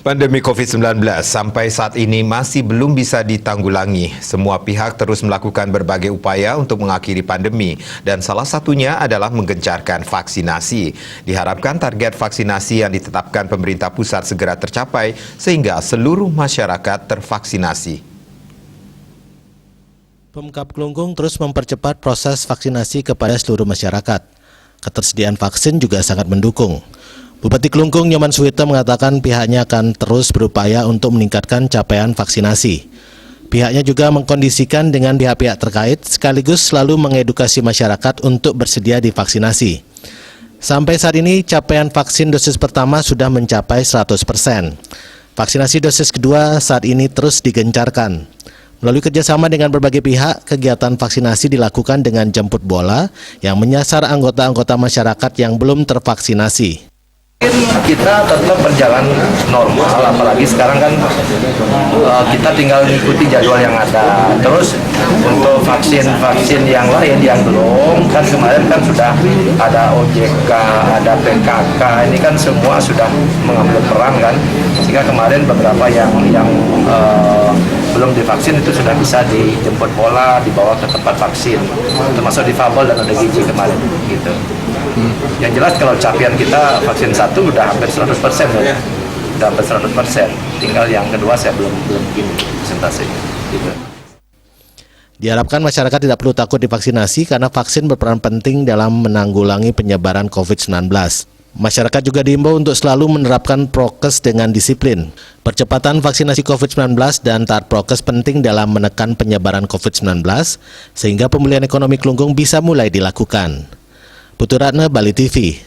Pandemi COVID-19 sampai saat ini masih belum bisa ditanggulangi. Semua pihak terus melakukan berbagai upaya untuk mengakhiri pandemi dan salah satunya adalah menggencarkan vaksinasi. Diharapkan target vaksinasi yang ditetapkan pemerintah pusat segera tercapai sehingga seluruh masyarakat tervaksinasi. Pemkab Klungkung terus mempercepat proses vaksinasi kepada seluruh masyarakat. Ketersediaan vaksin juga sangat mendukung. Bupati Klungkung Nyoman Suwito mengatakan pihaknya akan terus berupaya untuk meningkatkan capaian vaksinasi. Pihaknya juga mengkondisikan dengan pihak-pihak terkait sekaligus selalu mengedukasi masyarakat untuk bersedia divaksinasi. Sampai saat ini capaian vaksin dosis pertama sudah mencapai 100%. Vaksinasi dosis kedua saat ini terus digencarkan. Melalui kerjasama dengan berbagai pihak, kegiatan vaksinasi dilakukan dengan jemput bola yang menyasar anggota-anggota masyarakat yang belum tervaksinasi. Kita tetap berjalan normal, apalagi sekarang kan kita tinggal mengikuti jadwal yang ada. Terus untuk vaksin yang lain yang belum, kan kemarin kan sudah ada OJK, ada PKK, ini kan semua sudah mengambil peran kan, sehingga kemarin beberapa yang belum divaksin itu sudah bisa dijemput bola, dibawa ke tempat vaksin, termasuk difabel dan ada gizi kemarin gitu. Yang jelas kalau capaian kita vaksin satu udah hampir 100% ya. Udah hampir 100%. Tinggal yang kedua saya belum begini presentasinya gitu. Diharapkan masyarakat tidak perlu takut divaksinasi karena vaksin berperan penting dalam menanggulangi penyebaran COVID-19. Masyarakat juga diimbau untuk selalu menerapkan prokes dengan disiplin. Percepatan vaksinasi COVID-19 dan taat prokes penting dalam menekan penyebaran COVID-19 sehingga pemulihan ekonomi Klungkung bisa mulai dilakukan. Putu Ratna, Bali TV.